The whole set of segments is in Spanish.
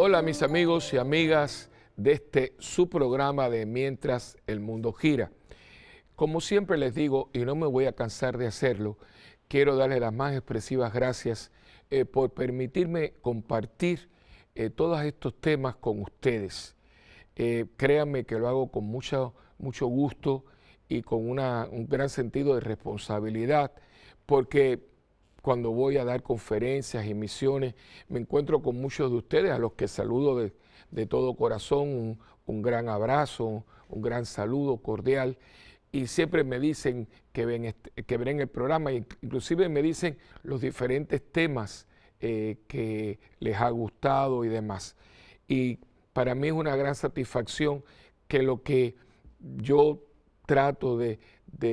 Hola mis amigos y amigas de su programa de Mientras el Mundo Gira. Como siempre les digo, y no me voy a cansar de hacerlo, quiero darles las más expresivas gracias por permitirme compartir todos estos temas con ustedes. Créanme que lo hago con mucho gusto y con un gran sentido de responsabilidad, porque cuando voy a dar conferencias y misiones, me encuentro con muchos de ustedes a los que saludo de todo corazón, un gran abrazo, un gran saludo cordial, y siempre me dicen que ven el programa, inclusive me dicen los diferentes temas que les ha gustado y demás. Y para mí es una gran satisfacción que lo que yo trato de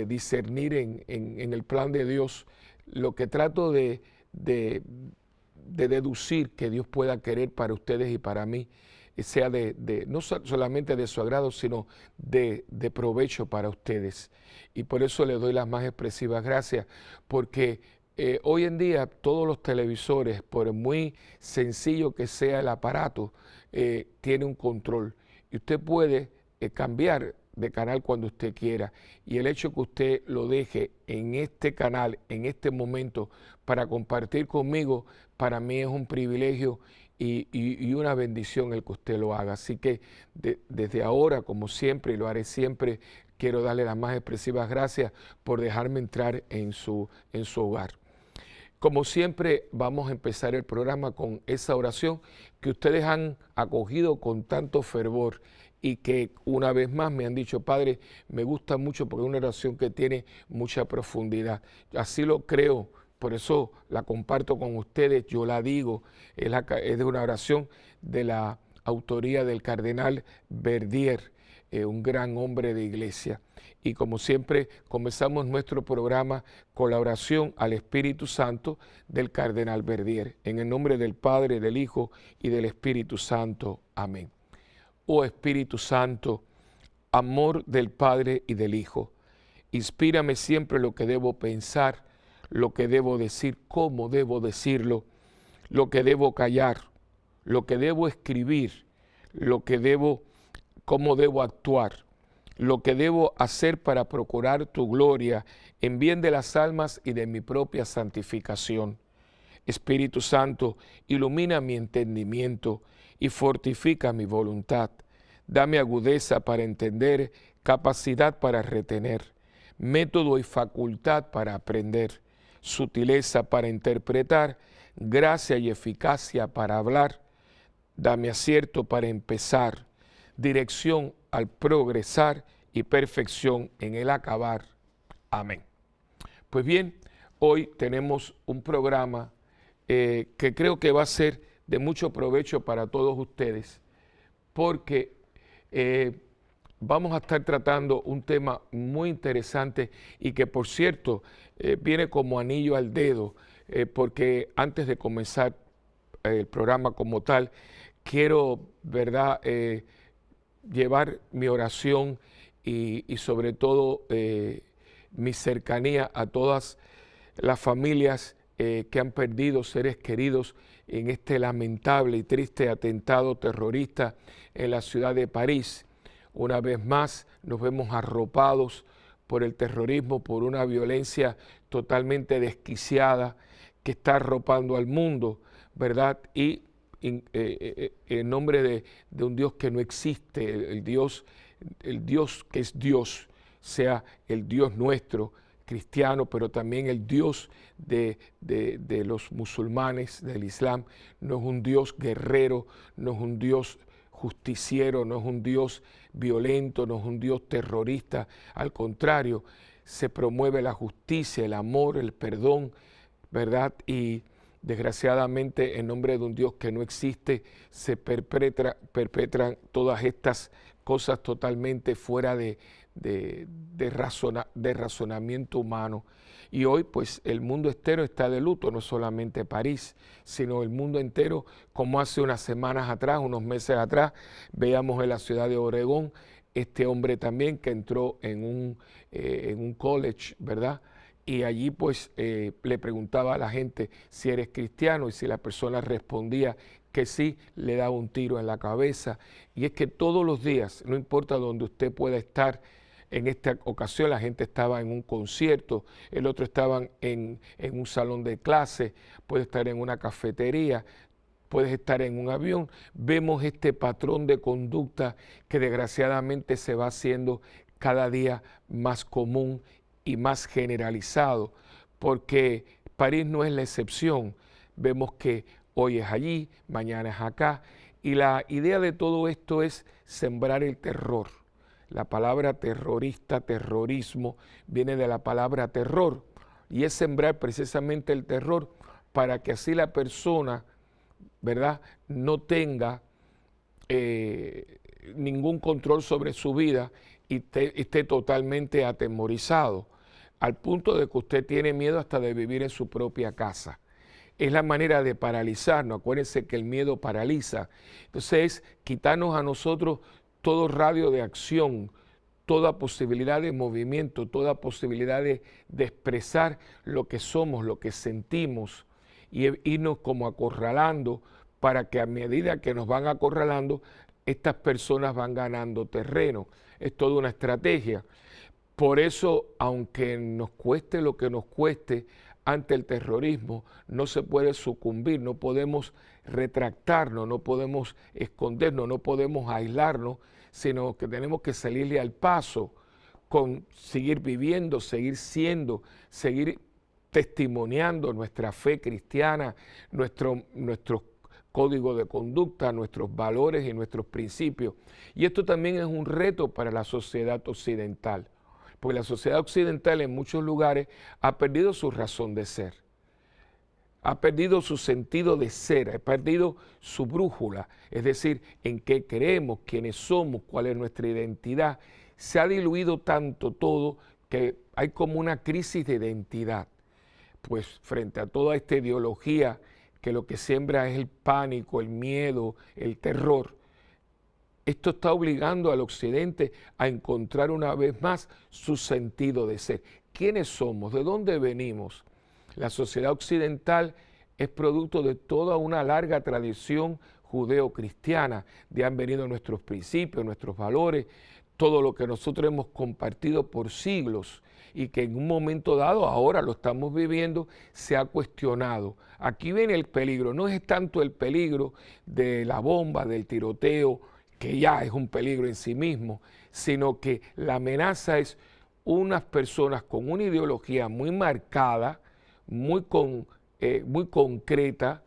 discernir en el plan de Dios, lo que trato de deducir que Dios pueda querer para ustedes y para mí, sea no solamente de su agrado, sino de provecho para ustedes. Y por eso les doy las más expresivas gracias, porque hoy en día todos los televisores, por muy sencillo que sea el aparato, tiene un control. Y usted puede cambiar de canal cuando usted quiera, y el hecho que usted lo deje en este canal, en este momento, para compartir conmigo, para mí es un privilegio y una bendición el que usted lo haga. Así que desde ahora, como siempre, y lo haré siempre, quiero darle las más expresivas gracias por dejarme entrar en su hogar. Como siempre, vamos a empezar el programa con esa oración que ustedes han acogido con tanto fervor y que una vez más me han dicho: Padre, me gusta mucho porque es una oración que tiene mucha profundidad. Así lo creo, por eso la comparto con ustedes, yo la digo. Es de una oración de la autoría del cardenal Verdier, un gran hombre de iglesia. Y como siempre, comenzamos nuestro programa con la oración al Espíritu Santo del cardenal Verdier. En el nombre del Padre, del Hijo y del Espíritu Santo. Amén. Oh Espíritu Santo, amor del Padre y del Hijo, inspírame siempre lo que debo pensar, lo que debo decir, cómo debo decirlo, lo que debo callar, lo que debo escribir, cómo debo actuar, lo que debo hacer para procurar tu gloria en bien de las almas y de mi propia santificación. Espíritu Santo, ilumina mi entendimiento y fortifica mi voluntad. Dame agudeza para entender, capacidad para retener, método y facultad para aprender, sutileza para interpretar, gracia y eficacia para hablar. Dame acierto para empezar, dirección al progresar y perfección en el acabar. Amén. Pues bien, hoy tenemos un programa que creo que va a ser de mucho provecho para todos ustedes, porque vamos a estar tratando un tema muy interesante y que, por cierto, viene como anillo al dedo, porque antes de comenzar el programa como tal, quiero, ¿verdad?, llevar mi oración y sobre todo mi cercanía a todas las familias que han perdido seres queridos en este lamentable y triste atentado terrorista en la ciudad de París. Una vez más nos vemos arropados por el terrorismo, por una violencia totalmente desquiciada que está arropando al mundo, ¿verdad? Y en nombre de un Dios que no existe, el Dios que es Dios, sea el Dios nuestro, cristiano, pero también el Dios de los musulmanes, del Islam. No es un Dios guerrero, no es un Dios justiciero, no es un Dios violento, no es un Dios terrorista. Al contrario, se promueve la justicia, el amor, el perdón, ¿verdad? Y desgraciadamente, en nombre de un Dios que no existe, se perpetran todas estas cosas totalmente fuera de razonamiento humano. Y hoy, pues, el mundo entero está de luto, no solamente París, sino el mundo entero, como hace unas semanas atrás, unos meses atrás, veíamos en la ciudad de Oregón, este hombre también que entró en un college, ¿verdad?, y allí pues le preguntaba a la gente si eres cristiano, y si la persona respondía que sí le da un tiro en la cabeza. Y es que todos los días, no importa donde usted pueda estar, en esta ocasión la gente estaba en un concierto, el otro estaba en un salón de clase, puede estar en una cafetería, puedes estar en un avión. Vemos este patrón de conducta que desgraciadamente se va haciendo cada día más común y más generalizado, porque París no es la excepción. Vemos que hoy es allí, mañana es acá, y la idea de todo esto es sembrar el terror. La palabra terrorista, terrorismo, viene de la palabra terror, y es sembrar precisamente el terror para que así la persona, ¿verdad?, no tenga ningún control sobre su vida y esté totalmente atemorizado, al punto de que usted tiene miedo hasta de vivir en su propia casa. Es la manera de paralizarnos. Acuérdense que el miedo paraliza. Entonces es quitarnos a nosotros todo radio de acción, toda posibilidad de movimiento, toda posibilidad de expresar lo que somos, lo que sentimos, y irnos como acorralando, para que a medida que nos van acorralando, estas personas van ganando terreno. Es toda una estrategia. Por eso, aunque nos cueste lo que nos cueste, ante el terrorismo no se puede sucumbir, no podemos retractarnos, no podemos escondernos, no podemos aislarnos, sino que tenemos que salirle al paso con seguir viviendo, seguir siendo, seguir testimoniando nuestra fe cristiana, nuestro código de conducta, nuestros valores y nuestros principios. Y esto también es un reto para la sociedad occidental, porque la sociedad occidental en muchos lugares ha perdido su razón de ser, ha perdido su sentido de ser, ha perdido su brújula, es decir, en qué creemos, quiénes somos, cuál es nuestra identidad. Se ha diluido tanto todo que hay como una crisis de identidad. Pues frente a toda esta ideología que lo que siembra es el pánico, el miedo, el terror, esto está obligando al occidente a encontrar una vez más su sentido de ser. ¿Quiénes somos? ¿De dónde venimos? La sociedad occidental es producto de toda una larga tradición judeo-cristiana, de han venido nuestros principios, nuestros valores, todo lo que nosotros hemos compartido por siglos y que en un momento dado, ahora lo estamos viviendo, se ha cuestionado. Aquí viene el peligro, no es tanto el peligro de la bomba, del tiroteo, que ya es un peligro en sí mismo, sino que la amenaza es unas personas con una ideología muy marcada, muy concreta,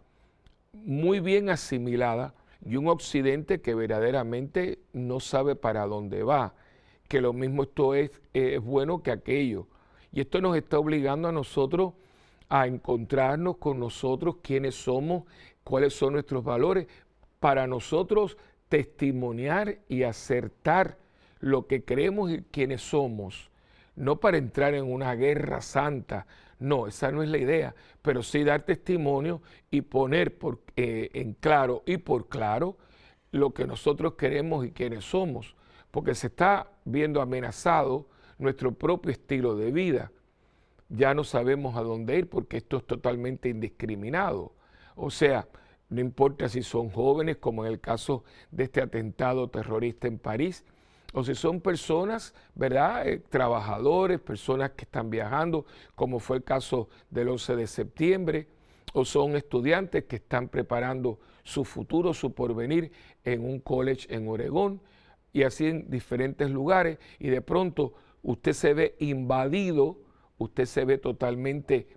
muy bien asimilada, y un occidente que verdaderamente no sabe para dónde va, que lo mismo esto es bueno que aquello. Y esto nos está obligando a nosotros a encontrarnos con nosotros, quiénes somos, cuáles son nuestros valores, para nosotros testimoniar y acertar lo que creemos y quiénes somos, no para entrar en una guerra santa, no, esa no es la idea, pero sí dar testimonio y poner en claro y por claro lo que nosotros queremos y quiénes somos, porque se está viendo amenazado nuestro propio estilo de vida. Ya no sabemos a dónde ir porque esto es totalmente indiscriminado. O sea, no importa si son jóvenes, como en el caso de este atentado terrorista en París, o si son personas, ¿verdad?, trabajadores, personas que están viajando, como fue el caso del 11 de septiembre, o son estudiantes que están preparando su futuro, su porvenir en un college en Oregón, y así en diferentes lugares, y de pronto usted se ve invadido, usted se ve totalmente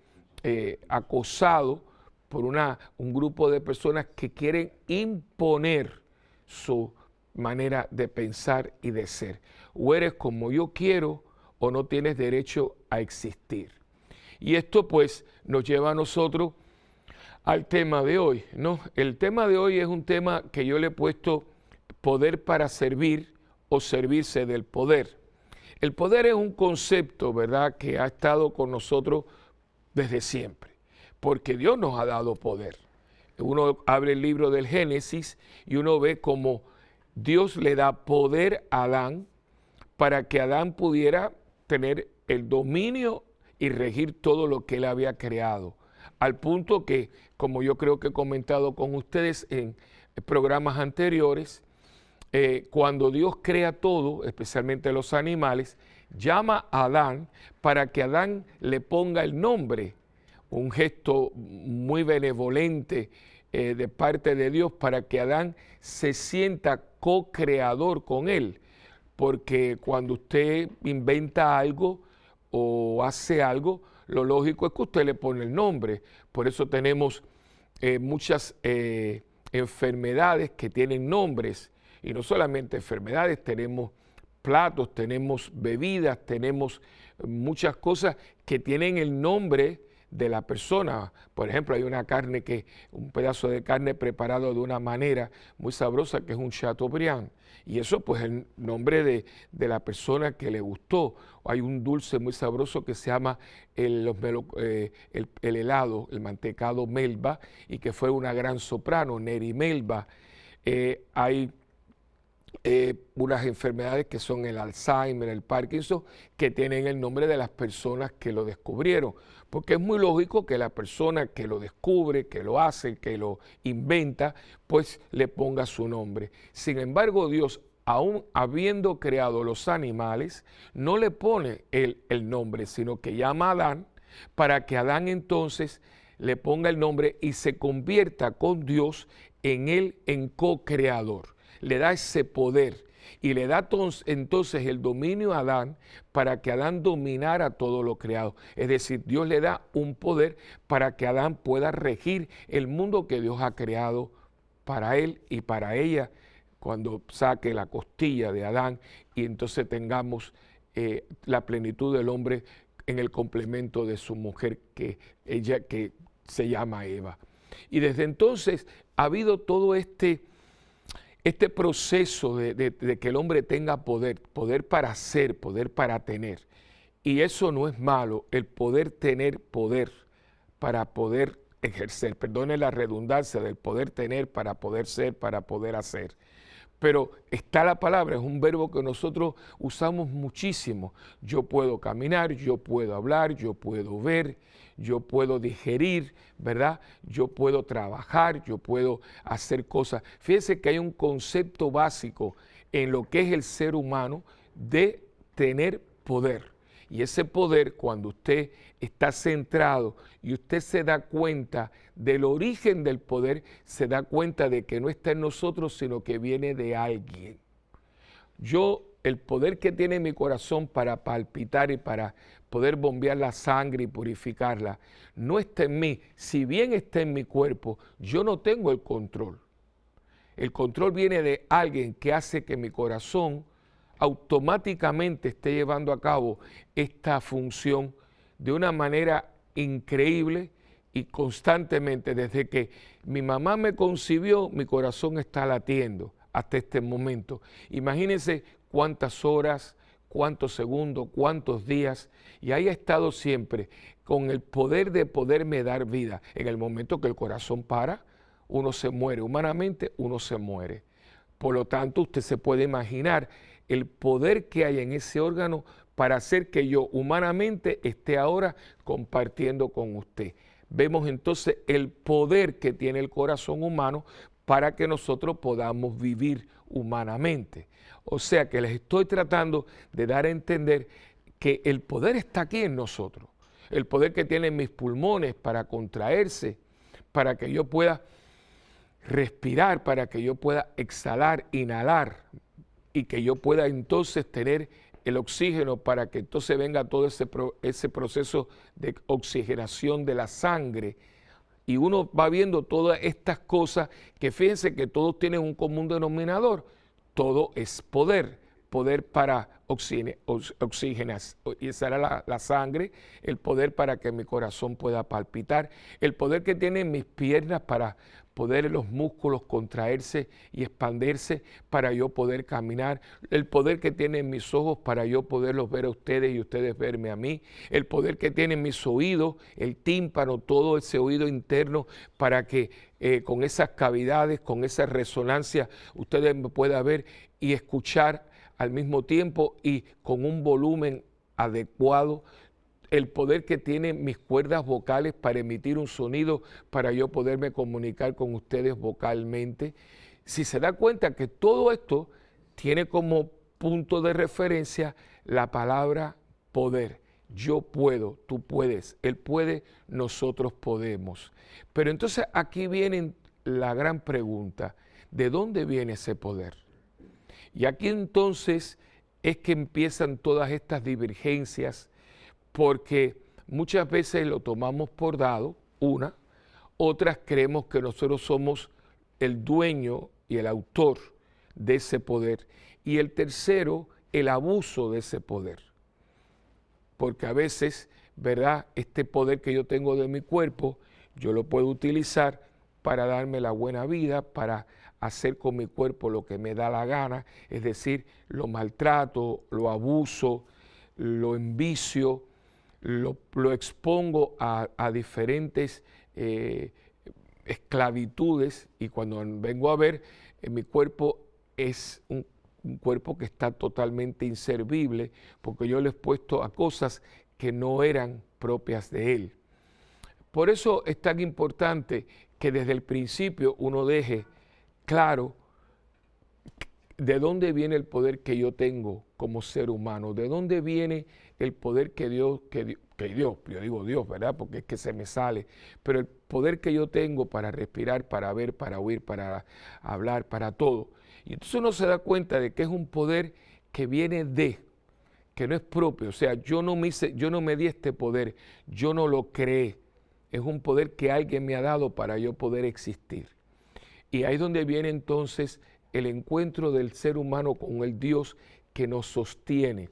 acosado por un grupo de personas que quieren imponer su manera de pensar y de ser. O eres como yo quiero o no tienes derecho a existir. Y esto pues nos lleva a nosotros al tema de hoy, ¿no? El tema de hoy es un tema que yo le he puesto poder para servir o servirse del poder. El poder es un concepto, ¿verdad?, que ha estado con nosotros desde siempre, porque Dios nos ha dado poder. Uno abre el libro del Génesis y uno ve cómo Dios le da poder a Adán para que Adán pudiera tener el dominio y regir todo lo que él había creado. al punto que, como yo creo que he comentado con ustedes en programas anteriores, cuando Dios crea todo, especialmente los animales, llama a Adán para que Adán le ponga el nombre, un gesto muy benevolente de parte de Dios para que Adán se sienta co-creador con él, porque cuando usted inventa algo o hace algo, lo lógico es que usted le pone el nombre. Por eso tenemos muchas enfermedades que tienen nombres, y no solamente enfermedades, tenemos platos, tenemos bebidas, tenemos muchas cosas que tienen el nombre de la persona. Por ejemplo, hay un pedazo de carne preparado de una manera muy sabrosa que es un Chateaubriand, y eso pues es el nombre de la persona que le gustó. Hay un dulce muy sabroso que se llama el helado, el mantecado Melba, y que fue una gran soprano, Neri Melba. Hay unas enfermedades que son el Alzheimer, el Parkinson, que tienen el nombre de las personas que lo descubrieron, porque es muy lógico que la persona que lo descubre, que lo hace, que lo inventa, pues le ponga su nombre. Sin embargo, Dios, aún habiendo creado los animales, no le pone el nombre, sino que llama a Adán para que Adán entonces le ponga el nombre y se convierta con Dios en él en co-creador. Le da ese poder y le da entonces el dominio a Adán para que Adán dominara todo lo creado. Es decir, Dios le da un poder para que Adán pueda regir el mundo que Dios ha creado para él y para ella, cuando saque la costilla de Adán y entonces tengamos la plenitud del hombre en el complemento de su mujer, que se llama Eva. Y desde entonces ha habido todo este proceso de que el hombre tenga poder para ser, poder para tener. Y eso no es malo, el poder tener poder para poder ejercer, perdone la redundancia del poder tener para poder ser, para poder hacer. Pero está la palabra, es un verbo que nosotros usamos muchísimo. Yo puedo caminar, yo puedo hablar, yo puedo ver, yo puedo digerir, ¿verdad? Yo puedo trabajar, yo puedo hacer cosas. Fíjense que hay un concepto básico en lo que es el ser humano de tener poder. Y ese poder, cuando usted está centrado y usted se da cuenta del origen del poder, se da cuenta de que no está en nosotros, sino que viene de alguien. El poder que tiene mi corazón para palpitar y para poder bombear la sangre y purificarla, no está en mí. Si bien está en mi cuerpo, yo no tengo el control. El control viene de alguien que hace que mi corazón automáticamente esté llevando a cabo esta función de una manera increíble y constantemente. Desde que mi mamá me concibió, mi corazón está latiendo hasta este momento. Imagínense cuántas horas, cuántos segundos, cuántos días, y ahí ha estado siempre con el poder de poderme dar vida. En el momento que el corazón para, uno se muere, humanamente uno se muere. Por lo tanto, usted se puede imaginar el poder que hay en ese órgano para hacer que yo humanamente esté ahora compartiendo con usted. Vemos entonces el poder que tiene el corazón humano para que nosotros podamos vivir humanamente. O sea que les estoy tratando de dar a entender que el poder está aquí en nosotros. El poder que tienen mis pulmones para contraerse, para que yo pueda respirar, para que yo pueda exhalar, inhalar, y que yo pueda entonces tener el oxígeno para que entonces venga todo ese proceso de oxigenación de la sangre. Y uno va viendo todas estas cosas que fíjense que todos tienen un común denominador. Todo es poder, poder para oxigenar, y esa era la sangre, el poder para que mi corazón pueda palpitar, el poder que tienen mis piernas para poder los músculos contraerse y expandirse para yo poder caminar, el poder que tienen mis ojos para yo poderlos ver a ustedes y ustedes verme a mí, el poder que tienen mis oídos, el tímpano, todo ese oído interno para que con esas cavidades, con esa resonancia, ustedes me puedan ver y escuchar al mismo tiempo y con un volumen adecuado. el poder que tienen mis cuerdas vocales para emitir un sonido, para yo poderme comunicar con ustedes vocalmente. Si se da cuenta que todo esto tiene como punto de referencia la palabra poder. Yo puedo, tú puedes, él puede, nosotros podemos. Pero entonces aquí viene la gran pregunta, ¿de dónde viene ese poder? Y aquí entonces es que empiezan todas estas divergencias, porque muchas veces lo tomamos por dado, otras creemos que nosotros somos el dueño y el autor de ese poder, y el tercero, el abuso de ese poder. Porque a veces, ¿verdad?, este poder que yo tengo de mi cuerpo, yo lo puedo utilizar para darme la buena vida, para hacer con mi cuerpo lo que me da la gana, es decir, lo maltrato, lo abuso, lo envicio, lo expongo a diferentes esclavitudes, y cuando vengo a ver, mi cuerpo es un cuerpo que está totalmente inservible, porque yo le he expuesto a cosas que no eran propias de él. Por eso es tan importante que desde el principio uno deje claro de dónde viene el poder que yo tengo como ser humano, de dónde viene el poder que Dios, yo digo Dios, ¿verdad? Porque es que se me sale, pero el poder que yo tengo para respirar, para ver, para oír, para hablar, para todo. Y entonces uno se da cuenta de que es un poder que viene de, que no es propio. O sea, yo no me di este poder, yo no lo creé. Es un poder que alguien me ha dado para yo poder existir. Y ahí es donde viene entonces el encuentro del ser humano con el Dios que nos sostiene.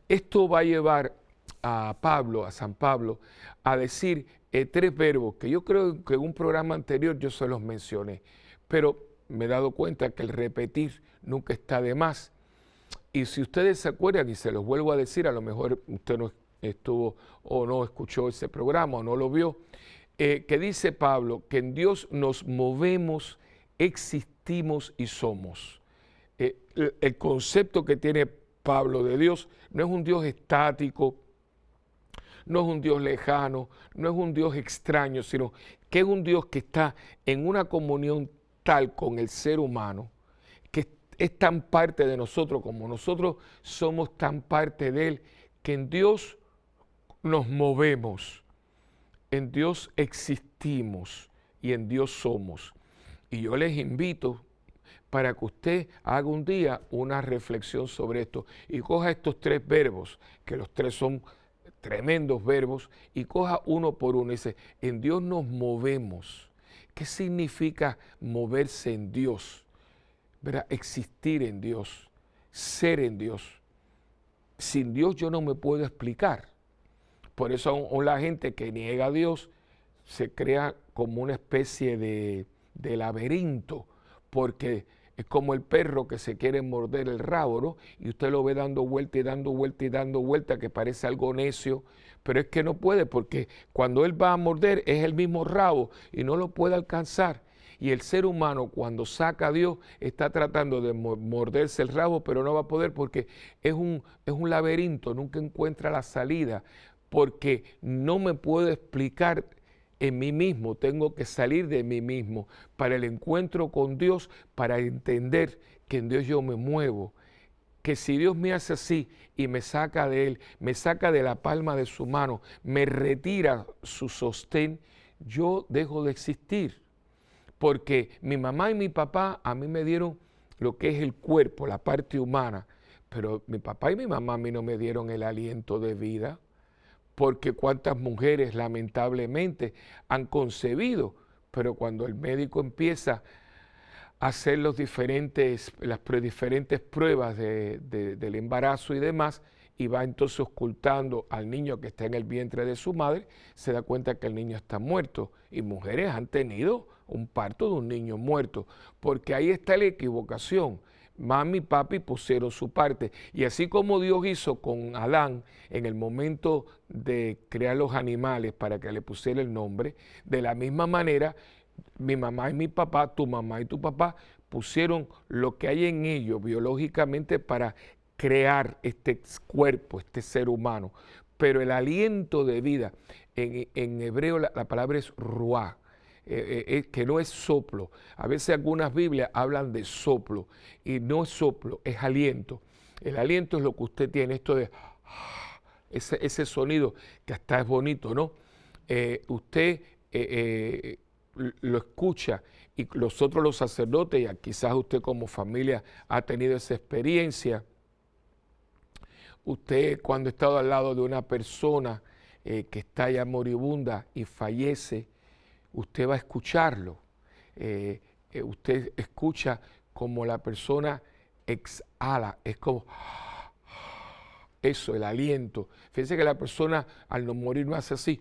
Esto va a llevar a Pablo, a San Pablo, a decir tres verbos que yo creo que en un programa anterior yo se los mencioné, pero me he dado cuenta que el repetir nunca está de más. Y si ustedes se acuerdan, y se los vuelvo a decir, a lo mejor usted no estuvo o no escuchó ese programa o no lo vio, que dice Pablo que en Dios nos movemos, existimos y somos. El concepto que tiene Pablo de Dios no es un Dios estático, no es un Dios lejano, no es un Dios extraño, sino que es un Dios que está en una comunión tal con el ser humano, que es tan parte de nosotros como nosotros somos tan parte de Él, que en Dios nos movemos, en Dios existimos y en Dios somos. Y yo les invito para que usted haga un día una reflexión sobre esto y coja estos tres verbos, que los tres son tremendos verbos, y coja uno por uno y dice, en Dios nos movemos. ¿Qué significa moverse en Dios? ¿Verdad? Existir en Dios, ser en Dios. Sin Dios yo no me puedo explicar. Por eso la gente que niega a Dios se crea como una especie de laberinto, porque es como el perro que se quiere morder el rabo, ¿no? Y usted lo ve dando vuelta y dando vuelta y dando vuelta, que parece algo necio, pero es que no puede, porque cuando él va a morder es el mismo rabo y no lo puede alcanzar. Y el ser humano, cuando saca a Dios, está tratando de morderse el rabo, pero no va a poder, porque es un laberinto, nunca encuentra la salida, porque no me puedo explicar en mí mismo, tengo que salir de mí mismo para el encuentro con Dios, para entender que en Dios yo me muevo, que si Dios me hace así y me saca de Él, me saca de la palma de su mano, me retira su sostén, yo dejo de existir, porque mi mamá y mi papá a mí me dieron lo que es el cuerpo, la parte humana, pero mi papá y mi mamá a mí no me dieron el aliento de vida, porque cuántas mujeres lamentablemente han concebido, pero cuando el médico empieza a hacer las diferentes pruebas del embarazo y demás, y va entonces ocultando al niño que está en el vientre de su madre, se da cuenta que el niño está muerto. Y mujeres han tenido un parto de un niño muerto, porque ahí está la equivocación. Mami y papi pusieron su parte. Y así como Dios hizo con Adán en el momento de crear los animales para que le pusiera el nombre, de la misma manera, mi mamá y mi papá, tu mamá y tu papá, pusieron lo que hay en ellos biológicamente para crear este cuerpo, este ser humano. pero el aliento de vida, en hebreo la palabra es ruá, que no es soplo. A veces algunas Biblias hablan de soplo y no es soplo, es aliento. El aliento es lo que usted tiene, esto de ese sonido que hasta es bonito, ¿no? Usted lo escucha y los sacerdotes, y quizás usted como familia ha tenido esa experiencia. Usted cuando ha estado al lado de una persona que está ya moribunda y fallece, usted va a escucharlo. Usted escucha como la persona exhala, es como eso, el aliento. Fíjense que la persona al no morir no hace así,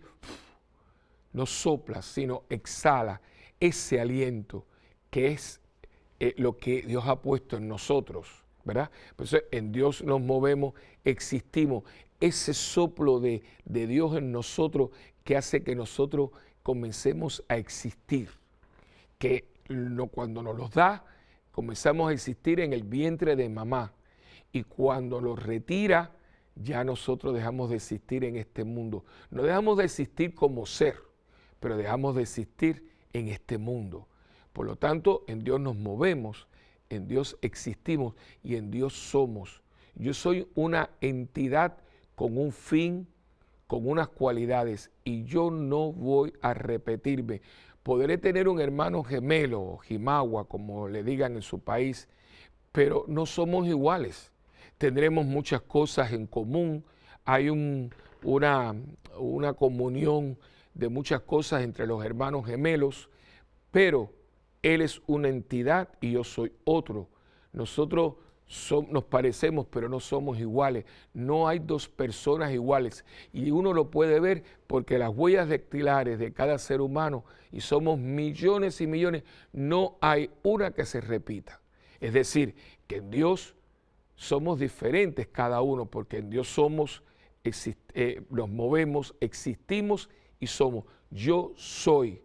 no sopla, sino exhala ese aliento que es lo que Dios ha puesto en nosotros, ¿verdad? Por eso en Dios nos movemos, existimos. Ese soplo de Dios en nosotros que hace que nosotros comencemos a existir, que cuando nos los da, comenzamos a existir en el vientre de mamá, y cuando los retira, ya nosotros dejamos de existir en este mundo. No dejamos de existir como ser, pero dejamos de existir en este mundo. Por lo tanto, en Dios nos movemos, en Dios existimos y en Dios somos. Yo soy una entidad con un fin, con unas cualidades, y yo no voy a repetirme. Podré tener un hermano gemelo o jimagua, como le digan en su país, pero no somos iguales. Tendremos muchas cosas en común, hay una comunión de muchas cosas entre los hermanos gemelos, pero él es una entidad y yo soy otro. Nosotros nos parecemos, pero no somos iguales. No hay dos personas iguales. Y uno lo puede ver porque las huellas dactilares de cada ser humano, y somos millones y millones, no hay una que se repita. Es decir, que en Dios somos diferentes cada uno, porque en Dios nos movemos, existimos y somos. Yo soy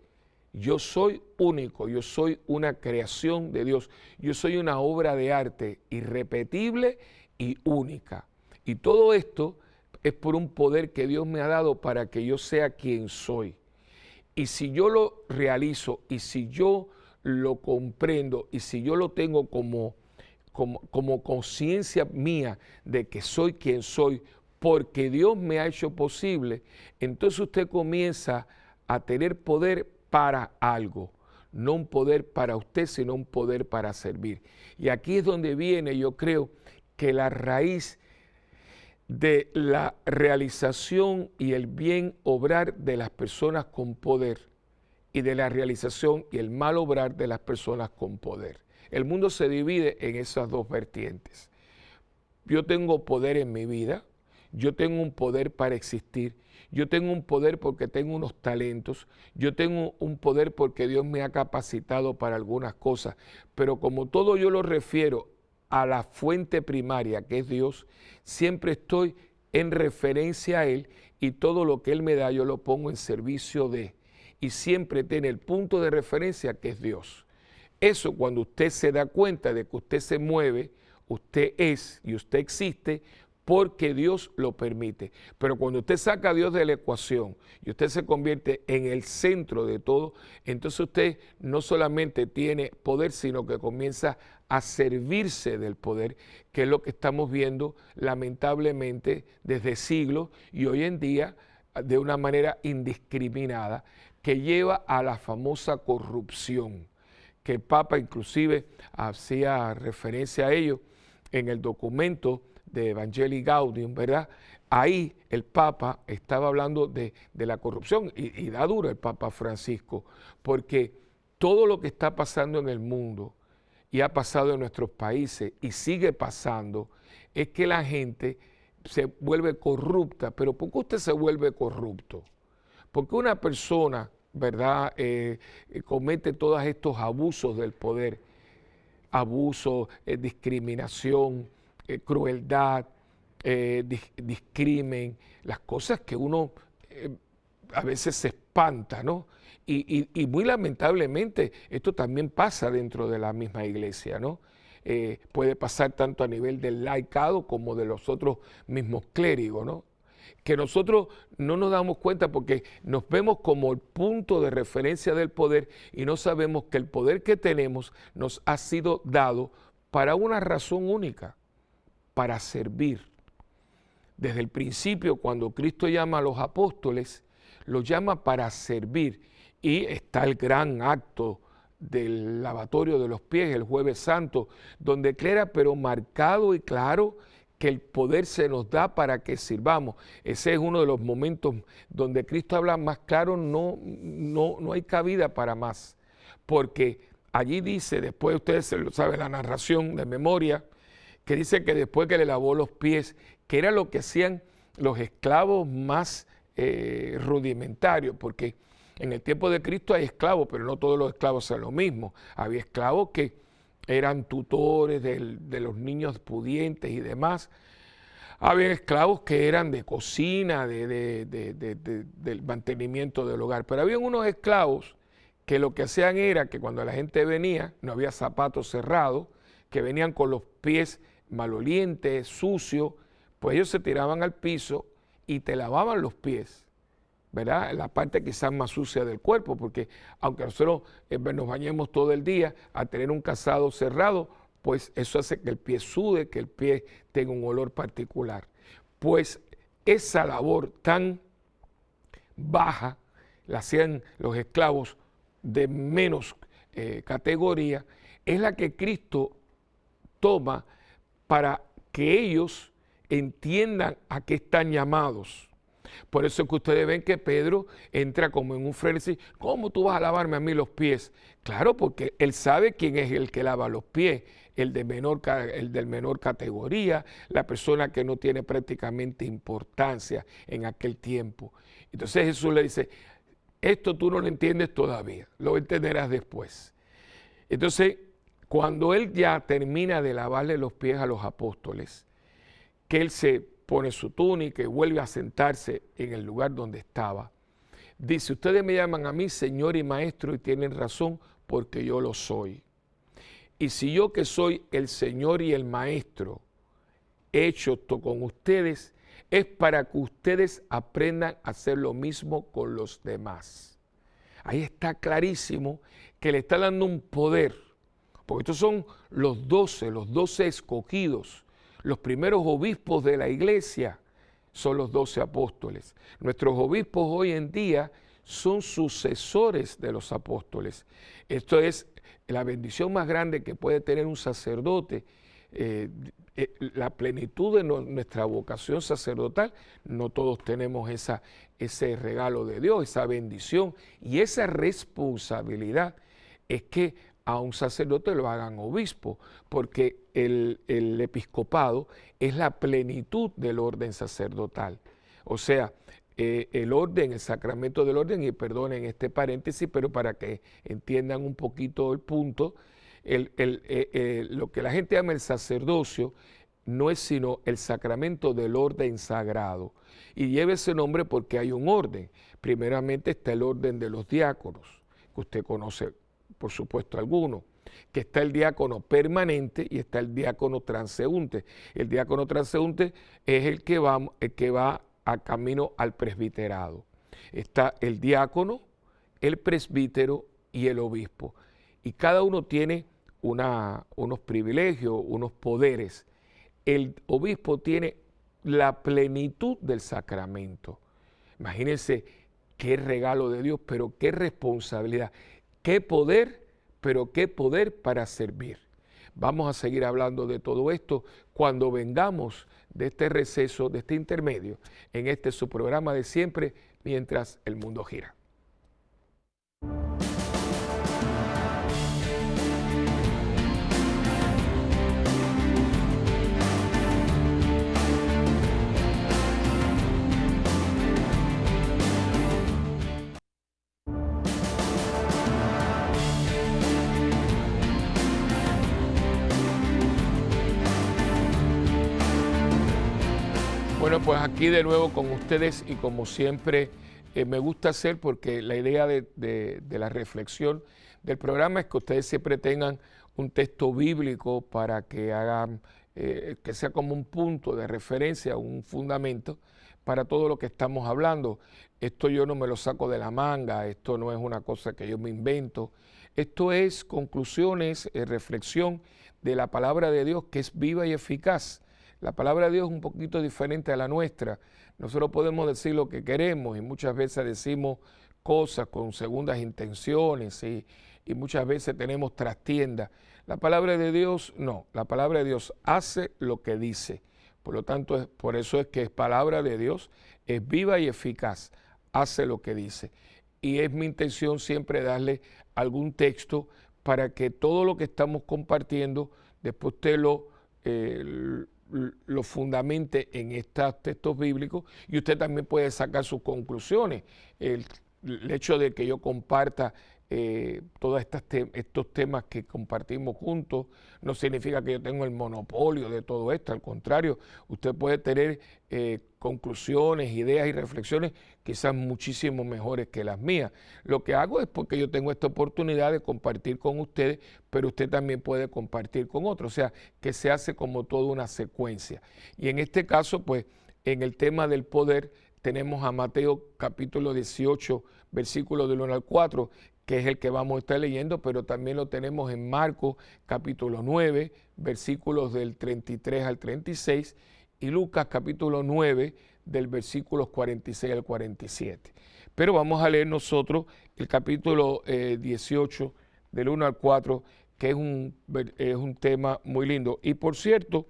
único, yo soy una creación de Dios, yo soy una obra de arte irrepetible y única. Y todo esto es por un poder que Dios me ha dado para que yo sea quien soy. Y si yo lo realizo, y si yo lo comprendo, y si yo lo tengo como conciencia mía de que soy quien soy, porque Dios me ha hecho posible, entonces usted comienza a tener poder para algo, no un poder para usted, sino un poder para servir. Y aquí es donde viene, yo creo, que la raíz de la realización y el bien obrar de las personas con poder, y de la realización y el mal obrar de las personas con poder. El mundo se divide en esas dos vertientes. Yo tengo poder en mi vida, yo tengo un poder para existir, yo tengo un poder porque tengo unos talentos, yo tengo un poder porque Dios me ha capacitado para algunas cosas, pero como todo yo lo refiero a la fuente primaria que es Dios, siempre estoy en referencia a Él, y todo lo que Él me da yo lo pongo en servicio de, y siempre tiene el punto de referencia que es Dios. Eso, cuando usted se da cuenta de que usted se mueve, usted es y usted existe porque Dios lo permite. Pero cuando usted saca a Dios de la ecuación y usted se convierte en el centro de todo, entonces usted no solamente tiene poder, sino que comienza a servirse del poder, que es lo que estamos viendo lamentablemente desde siglos y hoy en día de una manera indiscriminada, que lleva a la famosa corrupción, que el Papa inclusive hacía referencia a ello en el documento de Evangelii Gaudium, ¿verdad? Ahí el Papa estaba hablando de la corrupción, y da duro el Papa Francisco, porque todo lo que está pasando en el mundo y ha pasado en nuestros países y sigue pasando, es que la gente se vuelve corrupta. Pero ¿por qué usted se vuelve corrupto? Porque una persona, ¿verdad?, comete todos estos abusos del poder, abuso, discriminación, crueldad, discrimen, las cosas que uno a veces se espanta, ¿no? Y muy lamentablemente esto también pasa dentro de la misma iglesia, ¿no? Puede pasar tanto a nivel del laicado como de los otros mismos clérigos, ¿no? que nosotros no nos damos cuenta porque nos vemos como el punto de referencia del poder y no sabemos que el poder que tenemos nos ha sido dado para una razón única, para servir. Desde el principio, cuando Cristo llama a los apóstoles, los llama para servir. Y está el gran acto del lavatorio de los pies, el Jueves Santo, donde declara, pero marcado y claro, que el poder se nos da para que sirvamos. Ese es uno de los momentos donde Cristo habla más claro, no hay cabida para más. Porque allí dice, después ustedes se lo saben, la narración de memoria, que dice que después que le lavó los pies, que era lo que hacían los esclavos más rudimentarios, porque en el tiempo de Cristo hay esclavos, pero no todos los esclavos son lo mismo. Había esclavos que eran tutores de los niños pudientes y demás. Había esclavos que eran de cocina, del mantenimiento del hogar, pero había unos esclavos que lo que hacían era que cuando la gente venía, no había zapatos cerrados, que venían con los pies malolientes, sucios, pues ellos se tiraban al piso y te lavaban los pies, ¿verdad? La parte quizás más sucia del cuerpo, porque aunque nosotros nos bañemos todo el día, al tener un calzado cerrado, pues eso hace que el pie sude, que el pie tenga un olor particular. Pues esa labor tan baja la hacían los esclavos de menos categoría, es la que Cristo toma para que ellos entiendan a qué están llamados. Por eso es que ustedes ven que Pedro entra como en un frenesí. ¿Cómo tú vas a lavarme a mí los pies? Claro, porque él sabe quién es el que lava los pies, el del menor categoría, la persona que no tiene prácticamente importancia en aquel tiempo. Entonces Jesús le dice, esto tú no lo entiendes todavía, lo entenderás después. Entonces, cuando él ya termina de lavarle los pies a los apóstoles, que él se pone su túnica y vuelve a sentarse en el lugar donde estaba, dice, ustedes me llaman a mí Señor y Maestro y tienen razón porque yo lo soy. Y si yo que soy el Señor y el Maestro he hecho esto con ustedes, es para que ustedes aprendan a hacer lo mismo con los demás. Ahí está clarísimo que le está dando un poder, porque estos son los 12 escogidos, los primeros obispos de la iglesia son los 12 apóstoles. Nuestros obispos hoy en día son sucesores de los apóstoles. Esto es la bendición más grande que puede tener un sacerdote, la plenitud de nuestra vocación sacerdotal. No todos tenemos ese regalo de Dios, esa bendición y esa responsabilidad. Es que a un sacerdote lo hagan obispo, porque el episcopado es la plenitud del orden sacerdotal. O sea, el orden, el sacramento del orden, y perdonen este paréntesis, pero para que entiendan un poquito el punto, lo que la gente llama el sacerdocio no es sino el sacramento del orden sagrado. Y lleva ese nombre porque hay un orden. Primeramente está el orden de los diáconos, que usted conoce por supuesto alguno, que está el diácono permanente y está el diácono transeúnte. El diácono transeúnte es el que va a camino al presbiterado. Está el diácono, el presbítero y el obispo. Y cada uno tiene unos privilegios, unos poderes. El obispo tiene la plenitud del sacramento. Imagínense qué regalo de Dios, pero qué responsabilidad. Qué poder, pero qué poder para servir. Vamos a seguir hablando de todo esto cuando vengamos de este receso, de este intermedio, en este su programa de siempre, Mientras el Mundo Gira. Bueno, pues aquí de nuevo con ustedes y como siempre me gusta hacer, porque la idea de la reflexión del programa es que ustedes siempre tengan un texto bíblico para que hagan, que sea como un punto de referencia, un fundamento para todo lo que estamos hablando. Esto yo no me lo saco de la manga, esto no es una cosa que yo me invento. Esto es conclusiones, reflexión de la palabra de Dios, que es viva y eficaz. La palabra de Dios es un poquito diferente a la nuestra. Nosotros podemos decir lo que queremos y muchas veces decimos cosas con segundas intenciones y muchas veces tenemos trastiendas. La palabra de Dios no, la palabra de Dios hace lo que dice. Por lo tanto, por eso es que es palabra de Dios, es viva y eficaz, hace lo que dice. Y es mi intención siempre darle algún texto para que todo lo que estamos compartiendo, después usted lo fundamente en estos textos bíblicos y usted también puede sacar sus conclusiones. El hecho de que yo comparta todos estos temas que compartimos juntos no significa que yo tengo el monopolio de todo esto, al contrario, usted puede tener conclusiones, ideas y reflexiones quizás muchísimo mejores que las mías. Lo que hago es porque yo tengo esta oportunidad de compartir con ustedes, pero usted también puede compartir con otros, o sea, que se hace como toda una secuencia. Y en este caso, pues, en el tema del poder, tenemos a Mateo capítulo 18, versículos del 1 al 4, que es el que vamos a estar leyendo, pero también lo tenemos en Marcos capítulo 9, versículos del 33 al 36, y Lucas capítulo 9, del versículos 46 al 47. Pero vamos a leer nosotros el capítulo 18, del 1 al 4, que es un tema muy lindo. Y por cierto,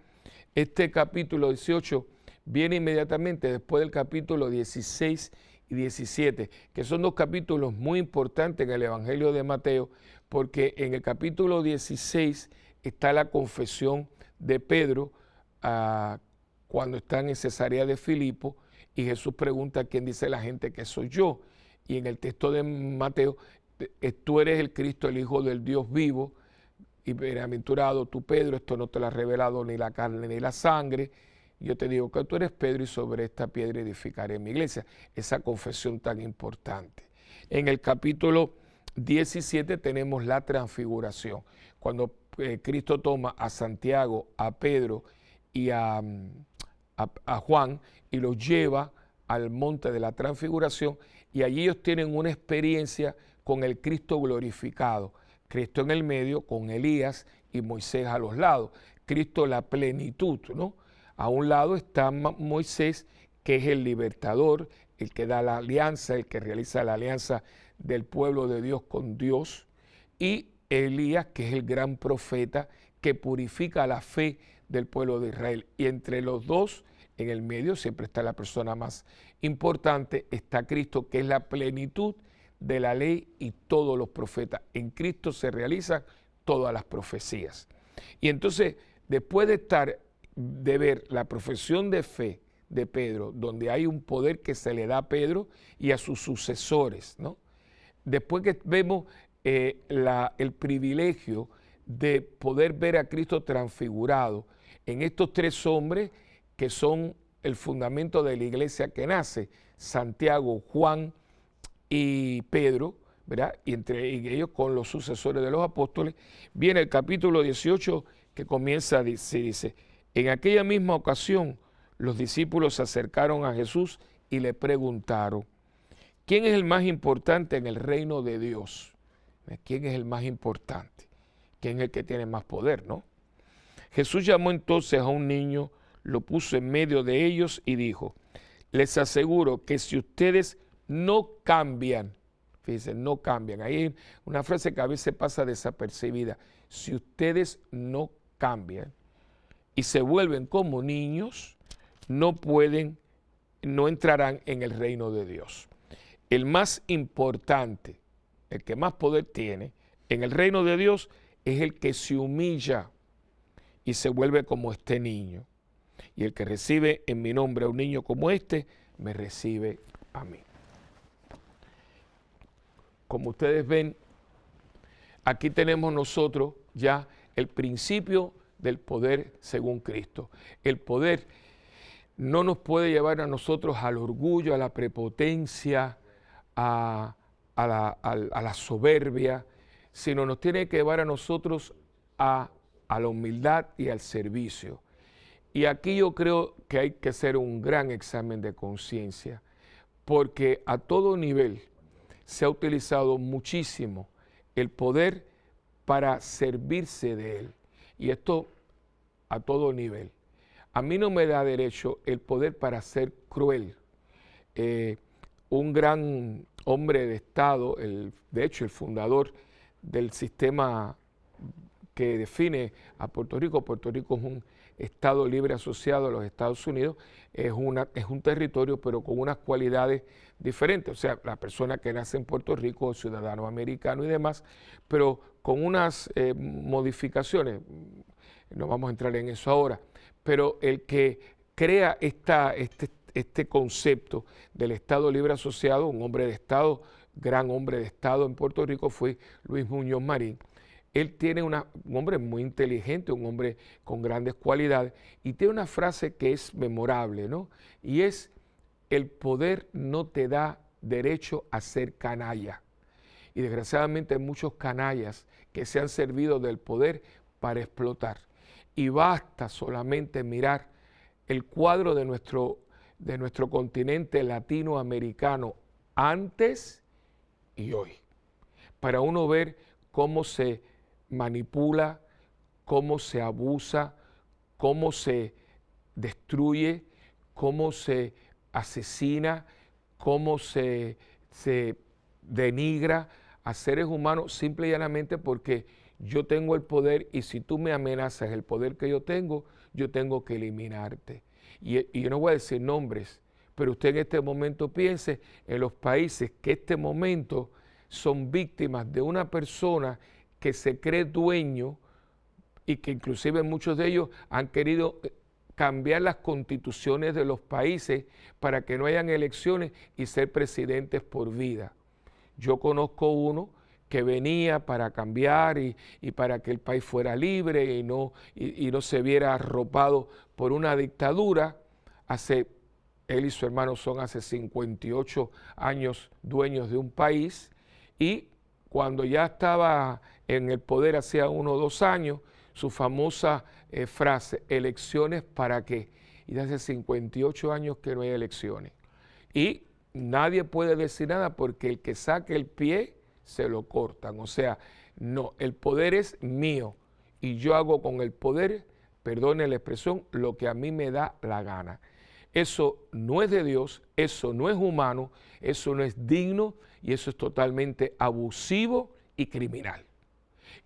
este capítulo 18 viene inmediatamente después del capítulo 16 y 17, que son dos capítulos muy importantes en el Evangelio de Mateo, porque en el capítulo 16 está la confesión de Pedro cuando están en Cesarea de Filipo y Jesús pregunta: ¿quién dice la gente que soy yo? Y en el texto de Mateo, tú eres el Cristo, el Hijo del Dios vivo, y bienaventurado tú, Pedro, esto no te lo ha revelado ni la carne ni la sangre. Yo te digo que tú eres Pedro y sobre esta piedra edificaré mi iglesia. Esa confesión tan importante. En el capítulo 17 tenemos la transfiguración. Cuando Cristo toma a Santiago, a Pedro y a Juan y los lleva al monte de la transfiguración, y allí ellos tienen una experiencia con el Cristo glorificado. Cristo en el medio con Elías y Moisés a los lados. Cristo la plenitud, ¿no? A un lado está Moisés, que es el libertador, el que da la alianza, el que realiza la alianza del pueblo de Dios con Dios, y Elías, que es el gran profeta que purifica la fe del pueblo de Israel. Y entre los dos, en el medio, siempre está la persona más importante, está Cristo, que es la plenitud de la ley y todos los profetas. En Cristo se realizan todas las profecías. Y entonces, después de ver la profesión de fe de Pedro, donde hay un poder que se le da a Pedro y a sus sucesores, ¿no? Después que vemos el privilegio de poder ver a Cristo transfigurado en estos tres hombres que son el fundamento de la iglesia que nace, Santiago, Juan y Pedro, ¿verdad? Y entre ellos con los sucesores de los apóstoles, viene el capítulo 18 que comienza, dice: en aquella misma ocasión los discípulos se acercaron a Jesús y le preguntaron: ¿quién es el más importante en el reino de Dios? ¿Quién es el más importante? ¿Quién es el que tiene más poder, no? Jesús llamó entonces a un niño, lo puso en medio de ellos y dijo: les aseguro que si ustedes no cambian, fíjense, no cambian, ahí hay una frase que a veces pasa desapercibida: si ustedes no cambian y se vuelven como niños, no entrarán en el reino de Dios. El más importante, el que más poder tiene en el reino de Dios es el que se humilla y se vuelve como este niño. Y el que recibe en mi nombre a un niño como este, me recibe a mí. Como ustedes ven, aquí tenemos nosotros ya el principio del poder según Cristo. El poder no nos puede llevar a nosotros al orgullo, a la prepotencia, a la soberbia, sino nos tiene que llevar a nosotros a la humildad y al servicio. Y aquí yo creo que hay que hacer un gran examen de conciencia, porque a todo nivel se ha utilizado muchísimo el poder para servirse de él. Y esto a todo nivel. A mí no me da derecho el poder para ser cruel. Un gran hombre de Estado, de hecho el fundador del sistema que define a Puerto Rico es un Estado libre asociado a los Estados Unidos, es un territorio pero con unas cualidades diferentes, o sea, la persona que nace en Puerto Rico, ciudadano americano y demás, pero con unas modificaciones, no vamos a entrar en eso ahora, pero el que crea este concepto del Estado libre asociado, un hombre de Estado, gran hombre de Estado en Puerto Rico, fue Luis Muñoz Marín. Él tiene un hombre muy inteligente, un hombre con grandes cualidades, y tiene una frase que es memorable, ¿no? Y es: el poder no te da derecho a ser canalla. Y desgraciadamente hay muchos canallas que se han servido del poder para explotar. Y basta solamente mirar el cuadro de nuestro continente latinoamericano antes y hoy, para uno ver cómo se manipula, cómo se abusa, cómo se destruye, cómo se asesina, cómo se denigra a seres humanos simple y llanamente porque yo tengo el poder y si tú me amenazas el poder que yo tengo que eliminarte. Y yo no voy a decir nombres, pero usted en este momento piense en los países que en este momento son víctimas de una persona que se cree dueño y que inclusive muchos de ellos han querido cambiar las constituciones de los países para que no hayan elecciones y ser presidentes por vida. Yo conozco uno que venía para cambiar y para que el país fuera libre y no se viera arropado por una dictadura. Él y su hermano son hace 58 años dueños de un país y cuando ya estaba en el poder hacía 1 o 2 años, su famosa frase, ¿elecciones para qué? Y de hace 58 años que no hay elecciones. Y nadie puede decir nada porque el que saque el pie se lo cortan. O sea, no, el poder es mío y yo hago con el poder, perdone la expresión, lo que a mí me da la gana. Eso no es de Dios, eso no es humano, eso no es digno y eso es totalmente abusivo y criminal.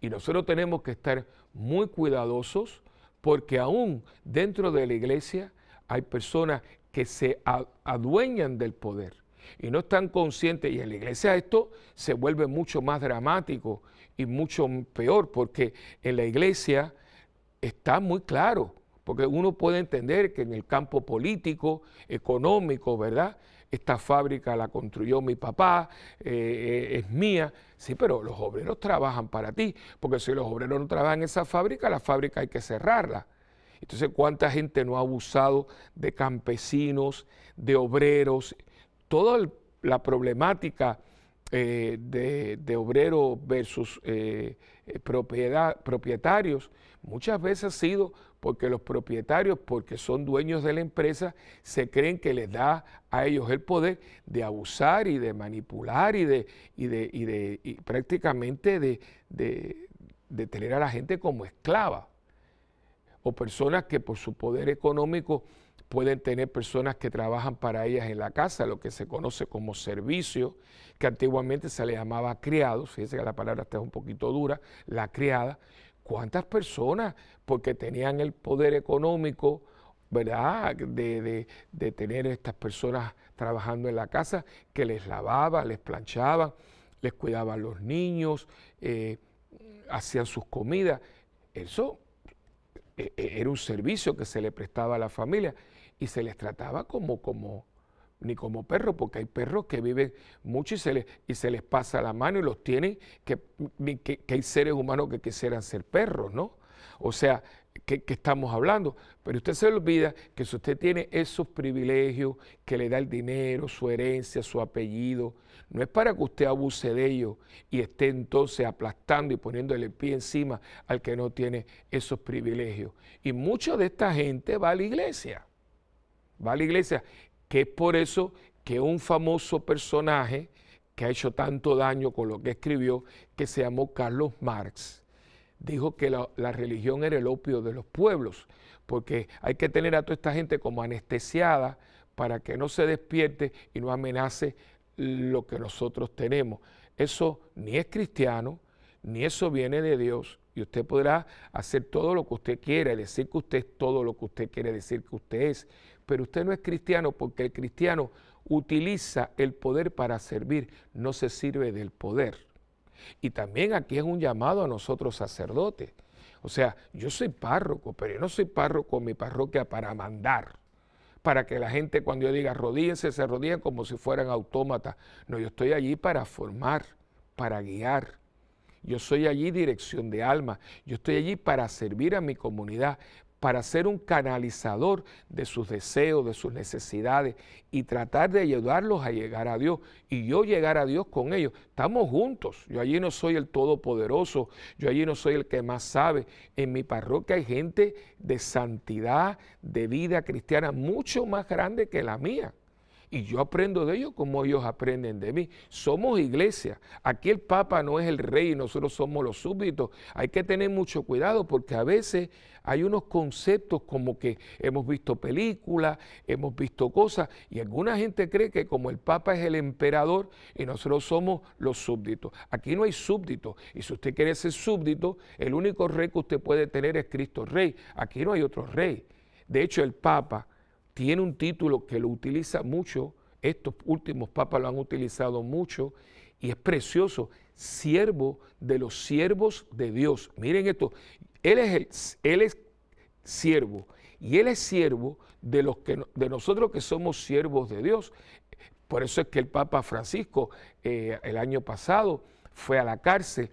Y nosotros tenemos que estar muy cuidadosos porque aún dentro de la iglesia hay personas que se adueñan del poder y no están conscientes, y en la iglesia esto se vuelve mucho más dramático y mucho peor porque en la iglesia está muy claro, porque uno puede entender que en el campo político, económico, ¿verdad? Esta fábrica la construyó mi papá, es mía. Sí, pero los obreros trabajan para ti, porque si los obreros no trabajan en esa fábrica, la fábrica hay que cerrarla. Entonces, ¿cuánta gente no ha abusado de campesinos, de obreros? Toda la problemática de obreros versus propietarios, muchas veces ha sido porque los propietarios, porque son dueños de la empresa, se creen que les da a ellos el poder de abusar y de manipular y prácticamente de tener a la gente como esclava. O personas que por su poder económico pueden tener personas que trabajan para ellas en la casa, lo que se conoce como servicio, que antiguamente se le llamaba criados, fíjense que la palabra está un poquito dura, la criada. ¿Cuántas personas, porque tenían el poder económico, ¿verdad?, de tener estas personas trabajando en la casa, que les lavaban, les planchaban, les cuidaban los niños, hacían sus comidas? Eso era un servicio que se le prestaba a la familia y se les trataba ni como perros, porque hay perros que viven mucho y se les pasa la mano y los tienen, que hay seres humanos que quisieran ser perros, ¿no? O sea, que estamos hablando, pero usted se le olvida que si usted tiene esos privilegios que le da el dinero, su herencia, su apellido, no es para que usted abuse de ellos y esté entonces aplastando y poniéndole el pie encima al que no tiene esos privilegios. Y mucha de esta gente va a la iglesia, que es por eso que un famoso personaje que ha hecho tanto daño con lo que escribió, que se llamó Carlos Marx, dijo que la religión era el opio de los pueblos, porque hay que tener a toda esta gente como anestesiada para que no se despierte y no amenace lo que nosotros tenemos. Eso ni es cristiano, ni eso viene de Dios, y usted podrá hacer todo lo que usted quiera, decir que usted es todo lo que usted quiere decir que usted es, pero usted no es cristiano, porque el cristiano utiliza el poder para servir, no se sirve del poder. Y también aquí es un llamado a nosotros sacerdotes. O sea, yo soy párroco, pero yo no soy párroco en mi parroquia para mandar, para que la gente cuando yo diga arrodíense, se arrodillen como si fueran autómatas. No, yo estoy allí para formar, para guiar. Yo soy allí dirección de alma. Yo estoy allí para servir a mi comunidad, para ser un canalizador de sus deseos, de sus necesidades y tratar de ayudarlos a llegar a Dios y yo llegar a Dios con ellos. Estamos juntos. Yo allí no soy el todopoderoso, yo allí no soy el que más sabe. En mi parroquia hay gente de santidad, de vida cristiana, mucho más grande que la mía. Y yo aprendo de ellos como ellos aprenden de mí. Somos iglesia. Aquí el Papa no es el rey, nosotros somos los súbditos. Hay que tener mucho cuidado porque a veces hay unos conceptos como que hemos visto películas, hemos visto cosas y alguna gente cree que como el Papa es el emperador y nosotros somos los súbditos. Aquí no hay súbditos y si usted quiere ser súbdito, el único rey que usted puede tener es Cristo Rey. Aquí no hay otro rey. De hecho, el Papa tiene un título que lo utiliza mucho, estos últimos papas lo han utilizado mucho y es precioso, siervo de los siervos de Dios. Miren esto, él es siervo y él es siervo de nosotros que somos siervos de Dios. Por eso es que el Papa Francisco el año pasado fue a la cárcel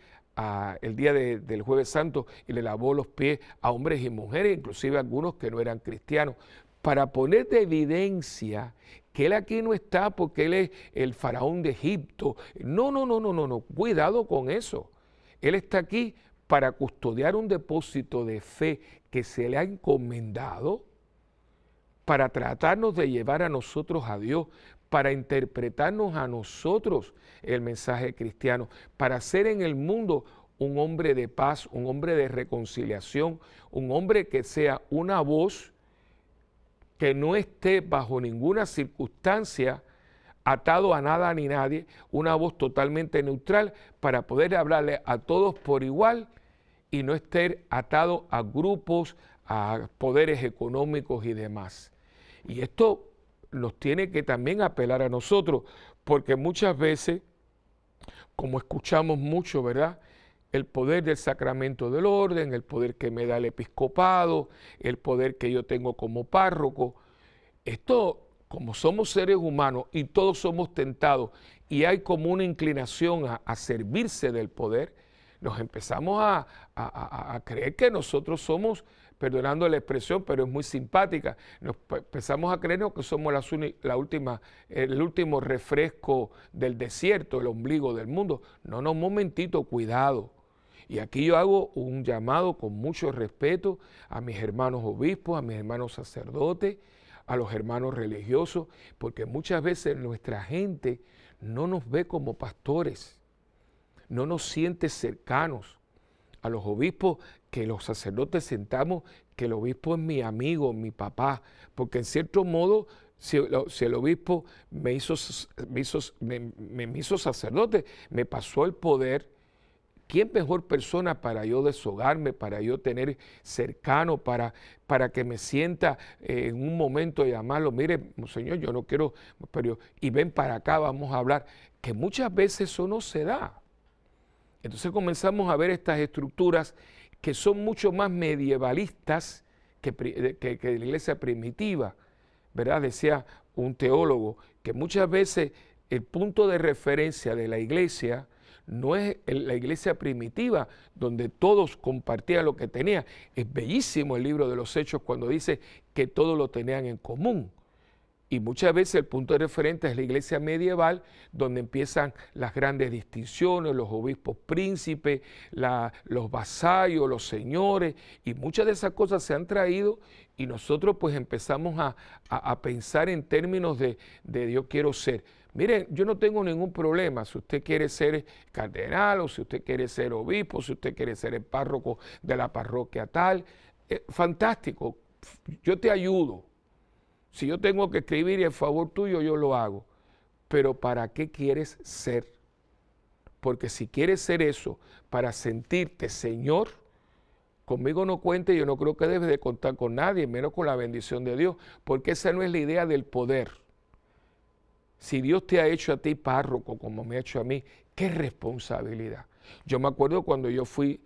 el día del Jueves Santo y le lavó los pies a hombres y mujeres, inclusive a algunos que no eran cristianos, para poner de evidencia que él aquí no está porque él es el faraón de Egipto. No, cuidado con eso. Él está aquí para custodiar un depósito de fe que se le ha encomendado, para tratarnos de llevar a nosotros a Dios, para interpretarnos a nosotros el mensaje cristiano, para ser en el mundo un hombre de paz, un hombre de reconciliación, un hombre que sea una voz que no esté bajo ninguna circunstancia atado a nada ni nadie, una voz totalmente neutral para poder hablarle a todos por igual y no estar atado a grupos, a poderes económicos y demás. Y esto nos tiene que también apelar a nosotros, porque muchas veces, como escuchamos mucho, ¿verdad?, el poder del sacramento del orden, el poder que me da el episcopado, el poder que yo tengo como párroco. Esto, como somos seres humanos y todos somos tentados y hay como una inclinación a servirse del poder, nos empezamos a creer que nosotros somos, perdonando la expresión, pero es muy simpática, nos empezamos a creernos que somos el último refresco del desierto, el ombligo del mundo. No, un momentito, cuidado. Y aquí yo hago un llamado con mucho respeto a mis hermanos obispos, a mis hermanos sacerdotes, a los hermanos religiosos, porque muchas veces nuestra gente no nos ve como pastores, no nos siente cercanos. A los obispos, que los sacerdotes sentamos, que el obispo es mi amigo, mi papá, porque en cierto modo, si el obispo me hizo sacerdote, me pasó el poder. ¿Quién mejor persona para yo deshogarme, para yo tener cercano, para que me sienta en un momento de llamarlo? Mire, Monseñor, yo no quiero, pero y ven para acá, vamos a hablar. Que muchas veces eso no se da. Entonces comenzamos a ver estas estructuras que son mucho más medievalistas que la iglesia primitiva, ¿verdad? Decía un teólogo que muchas veces el punto de referencia de la iglesia no es la iglesia primitiva donde todos compartían lo que tenían. Es bellísimo el libro de los Hechos cuando dice que todos lo tenían en común. Y muchas veces el punto de referencia es la iglesia medieval, donde empiezan las grandes distinciones, los obispos príncipes, los vasallos, los señores, y muchas de esas cosas se han traído y nosotros pues empezamos a pensar en términos de yo quiero ser. Miren, yo no tengo ningún problema si usted quiere ser cardenal o si usted quiere ser obispo, si usted quiere ser el párroco de la parroquia tal. Fantástico, yo te ayudo. Si yo tengo que escribir y en favor tuyo, yo lo hago. Pero ¿para qué quieres ser? Porque si quieres ser eso, para sentirte Señor, conmigo no cuente, yo no creo que debes de contar con nadie, menos con la bendición de Dios, porque esa no es la idea del poder. Si Dios te ha hecho a ti párroco, como me ha hecho a mí, qué responsabilidad. Yo me acuerdo cuando yo fui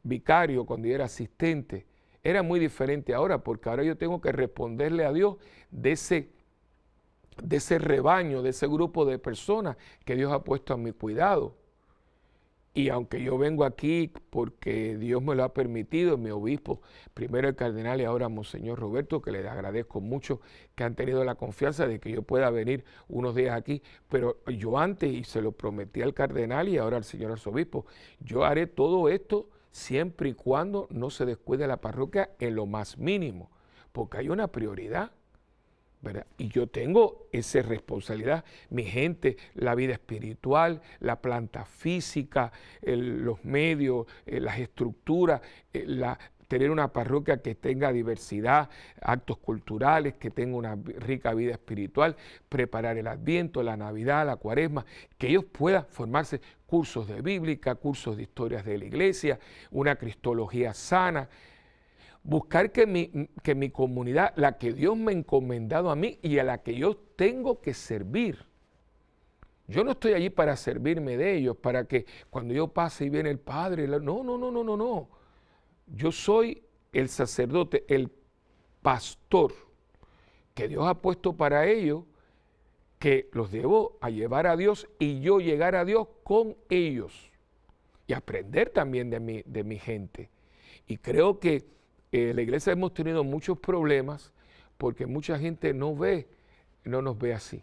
vicario, cuando yo era asistente, era muy diferente ahora, porque ahora yo tengo que responderle a Dios de ese rebaño, de ese grupo de personas que Dios ha puesto a mi cuidado. Y aunque yo vengo aquí porque Dios me lo ha permitido, mi obispo, primero el cardenal y ahora Monseñor Roberto, que les agradezco mucho que han tenido la confianza de que yo pueda venir unos días aquí, pero yo antes, y se lo prometí al cardenal y ahora al señor arzobispo, yo haré todo esto siempre y cuando no se descuide la parroquia en lo más mínimo, porque hay una prioridad, ¿verdad? Y yo tengo esa responsabilidad, mi gente, la vida espiritual, la planta física, los medios, las estructuras, tener una parroquia que tenga diversidad, actos culturales, que tenga una rica vida espiritual, preparar el Adviento, la Navidad, la Cuaresma, que ellos puedan formarse cursos de bíblica, cursos de historias de la iglesia, una cristología sana, buscar que mi comunidad, la que Dios me ha encomendado a mí y a la que yo tengo que servir. Yo no estoy allí para servirme de ellos, para que cuando yo pase y viene el Padre, no. Yo soy el sacerdote, el pastor que Dios ha puesto para ellos, que los debo a llevar a Dios y yo llegar a Dios con ellos y aprender también de mi gente. Y creo que la iglesia hemos tenido muchos problemas porque mucha gente no nos ve así.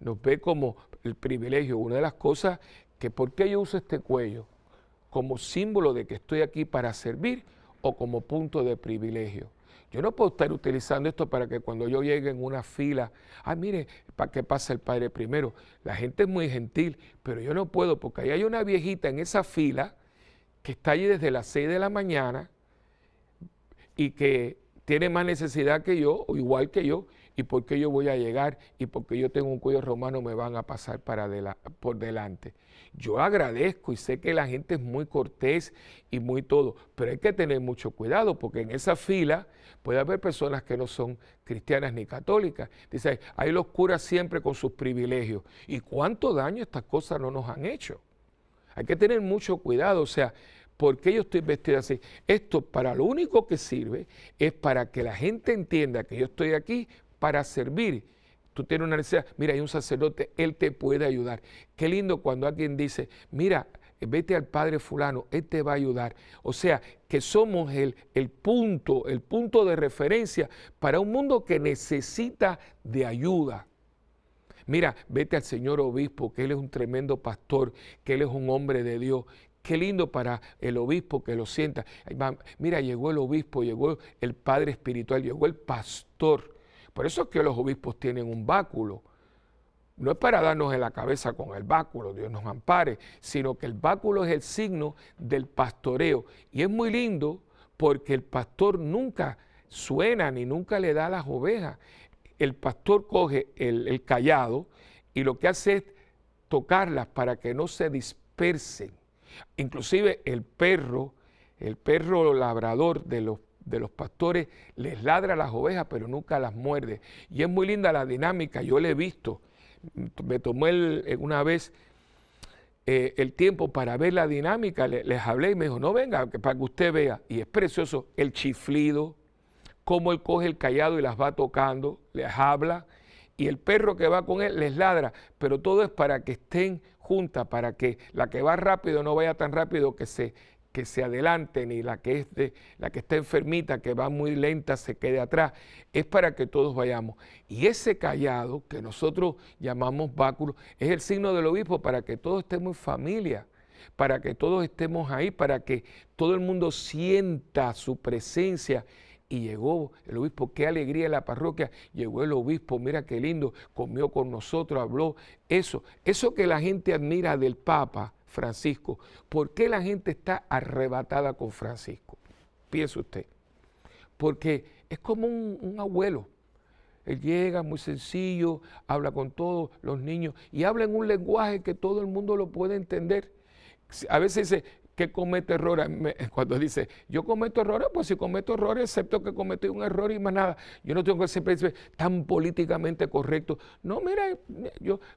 Nos ve como el privilegio. Una de las cosas que, ¿por qué yo uso este cuello? Como símbolo de que estoy aquí para servir o como punto de privilegio. Yo no puedo estar utilizando esto para que cuando yo llegue en una fila, mire, ¿para qué pasa el Padre primero? La gente es muy gentil, pero yo no puedo porque ahí hay una viejita en esa fila que está allí desde las 6 de la mañana y que tiene más necesidad que yo, o igual que yo, y porque yo voy a llegar y porque yo tengo un cuello romano me van a pasar por delante. Yo agradezco y sé que la gente es muy cortés y muy todo, pero hay que tener mucho cuidado porque en esa fila puede haber personas que no son cristianas ni católicas. Dice, hay los curas siempre con sus privilegios. ¿Y cuánto daño estas cosas no nos han hecho? Hay que tener mucho cuidado, o sea, ¿por qué yo estoy vestido así? Esto para lo único que sirve es para que la gente entienda que yo estoy aquí para servir. Tú tienes una necesidad, mira, hay un sacerdote, él te puede ayudar. Qué lindo cuando alguien dice, mira, vete al padre fulano, él te va a ayudar. O sea, que somos el punto de referencia para un mundo que necesita de ayuda. Mira, vete al señor obispo, que él es un tremendo pastor, que él es un hombre de Dios. Qué lindo para el obispo que lo sienta. Mira, llegó el obispo, llegó el padre espiritual, llegó el pastor. Por eso es que los obispos tienen un báculo. No es para darnos en la cabeza con el báculo, Dios nos ampare, sino que el báculo es el signo del pastoreo. Y es muy lindo porque el pastor nunca suena ni nunca le da a las ovejas. El pastor coge el cayado y lo que hace es tocarlas para que no se dispersen. Inclusive el perro labrador de los pastores les ladra a las ovejas, pero nunca las muerde. Y es muy linda la dinámica, yo la he visto. Me tomé una vez el tiempo para ver la dinámica, les hablé y me dijo, no venga, para que usted vea. Y es precioso el chiflido, cómo él coge el cayado y las va tocando, les habla. Y el perro que va con él les ladra, pero todo es para que estén junta para que la que va rápido no vaya tan rápido que se adelante, ni la que está enfermita, que va muy lenta, se quede atrás. Es para que todos vayamos. Y ese cayado, que nosotros llamamos báculo, es el signo del obispo para que todos estemos en familia, para que todos estemos ahí, para que todo el mundo sienta su presencia. Y llegó el obispo, qué alegría en la parroquia, llegó el obispo, mira qué lindo, comió con nosotros, habló, eso que la gente admira del Papa Francisco. ¿Por qué la gente está arrebatada con Francisco? Piense usted, porque es como un abuelo. Él llega muy sencillo, habla con todos los niños y habla en un lenguaje que todo el mundo lo puede entender. A veces dice que comete errores. Cuando dice, yo cometo errores, pues si cometo errores, excepto que cometí un error y más nada. Yo no tengo que siempre ser tan políticamente correcto. No, mira,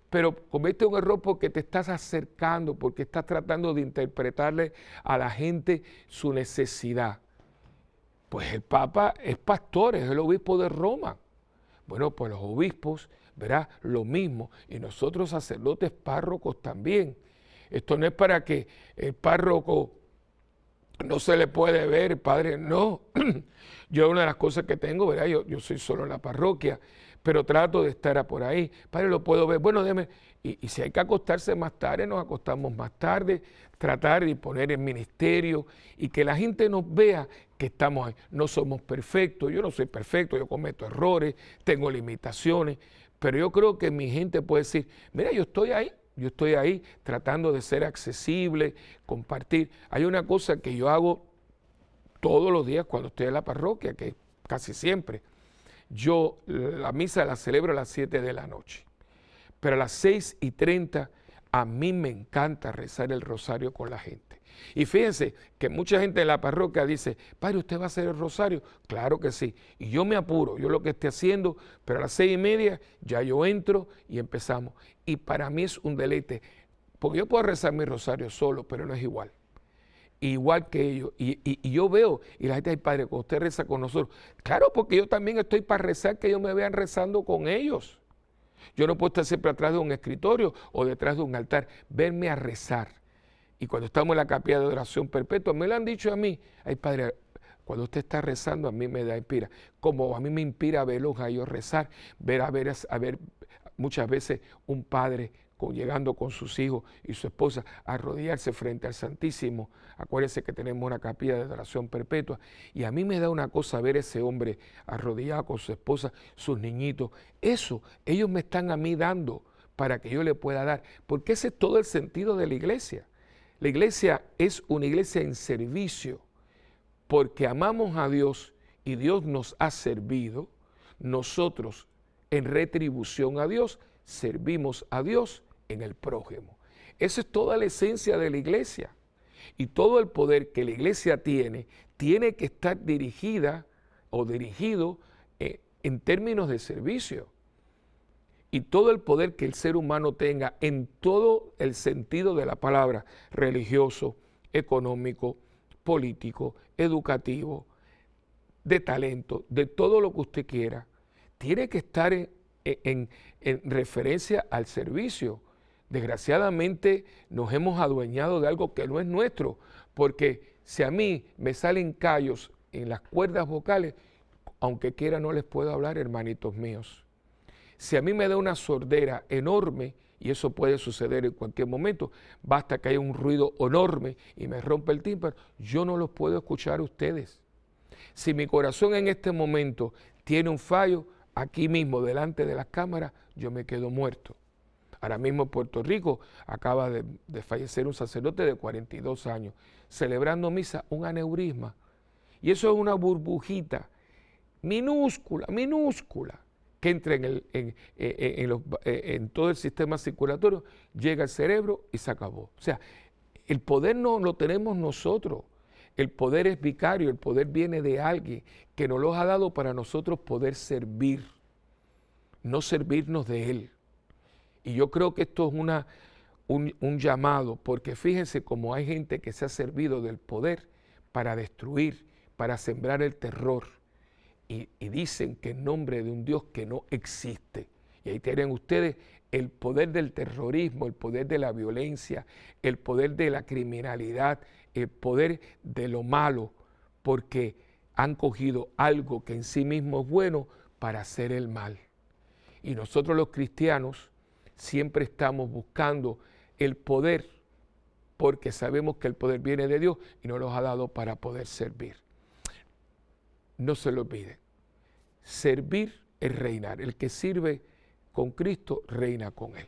pero comete un error porque te estás acercando, porque estás tratando de interpretarle a la gente su necesidad. Pues el Papa es pastor, es el obispo de Roma. Bueno, pues los obispos, verá, lo mismo. Y nosotros sacerdotes párrocos también. Esto no es para que el párroco no se le puede ver, padre, no. Yo una de las cosas que tengo, ¿verdad? Yo soy solo en la parroquia, pero trato de estar por ahí. Padre, lo puedo ver. Bueno, déjeme, y si hay que acostarse más tarde, nos acostamos más tarde, tratar de poner el ministerio y que la gente nos vea que estamos ahí. No somos perfectos, yo no soy perfecto, yo cometo errores, tengo limitaciones, pero yo creo que mi gente puede decir, mira, yo estoy ahí tratando de ser accesible, compartir. Hay una cosa que yo hago todos los días cuando estoy en la parroquia, que casi siempre. Yo la misa la celebro a las 7 de la noche, pero a las 6:30 a mí me encanta rezar el rosario con la gente. Y fíjense que mucha gente en la parroquia dice, padre, ¿usted va a hacer el rosario? Claro que sí. Y yo me apuro, yo lo que esté haciendo, pero a las 6:30 ya yo entro y empezamos. Y para mí es un deleite, porque yo puedo rezar mi rosario solo, pero no es igual. Igual que ellos. Y yo veo, y la gente dice, padre, cuando usted reza con nosotros, claro, porque yo también estoy para rezar, que ellos me vean rezando con ellos. Yo no puedo estar siempre atrás de un escritorio o detrás de un altar, verme a rezar. Y cuando estamos en la capilla de oración perpetua, me lo han dicho a mí, ay padre, cuando usted está rezando a mí me da inspira, como a mí me inspira verlos a ellos rezar, ver muchas veces un padre llegando con sus hijos y su esposa a arrodillarse frente al Santísimo. Acuérdense que tenemos una capilla de oración perpetua y a mí me da una cosa ver ese hombre arrodillado con su esposa, sus niñitos. Eso ellos me están a mí dando para que yo le pueda dar, porque ese es todo el sentido de la iglesia. La iglesia es una iglesia en servicio, porque amamos a Dios y Dios nos ha servido. Nosotros, en retribución a Dios, servimos a Dios en el prójimo. Esa es toda la esencia de la iglesia. Y todo el poder que la iglesia tiene que estar dirigida o dirigido en términos de servicio. Y todo el poder que el ser humano tenga en todo el sentido de la palabra, religioso, económico, político, educativo, de talento, de todo lo que usted quiera, tiene que estar en referencia al servicio. Desgraciadamente nos hemos adueñado de algo que no es nuestro, porque si a mí me salen callos en las cuerdas vocales, aunque quiera no les puedo hablar, hermanitos míos. Si a mí me da una sordera enorme, y eso puede suceder en cualquier momento, basta que haya un ruido enorme y me rompa el tímpano, yo no los puedo escuchar a ustedes. Si mi corazón en este momento tiene un fallo, aquí mismo delante de las cámaras, yo me quedo muerto. Ahora mismo en Puerto Rico acaba de fallecer un sacerdote de 42 años, celebrando misa, un aneurisma. Y eso es una burbujita minúscula, que entra en todo el sistema circulatorio, llega al cerebro y se acabó. O sea, el poder no lo tenemos nosotros. El poder es vicario, el poder viene de alguien que nos lo ha dado para nosotros poder servir, no servirnos de él. Y yo creo que esto es un llamado, porque fíjense cómo hay gente que se ha servido del poder para destruir, para sembrar el terror. Y dicen que en nombre de un Dios que no existe. Y ahí tienen ustedes el poder del terrorismo, el poder de la violencia, el poder de la criminalidad, el poder de lo malo, porque han cogido algo que en sí mismo es bueno para hacer el mal. Y nosotros los cristianos siempre estamos buscando el poder, porque sabemos que el poder viene de Dios y nos lo ha dado para poder servir. No se lo olviden, servir es reinar. El que sirve con Cristo reina con Él.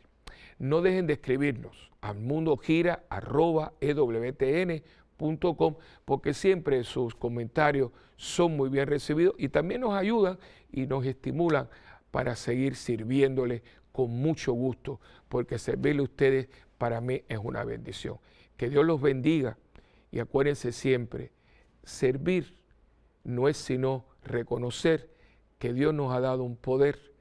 No dejen de escribirnos a mundogira@ewtn.com, porque siempre sus comentarios son muy bien recibidos y también nos ayudan y nos estimulan para seguir sirviéndole con mucho gusto, porque servirle a ustedes para mí es una bendición. Que Dios los bendiga y acuérdense siempre, servir no es sino reconocer que Dios nos ha dado un poder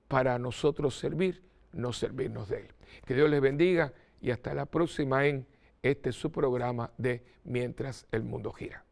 para nosotros servir, no servirnos de Él. Que Dios les bendiga y hasta la próxima en este su programa de Mientras el Mundo Gira.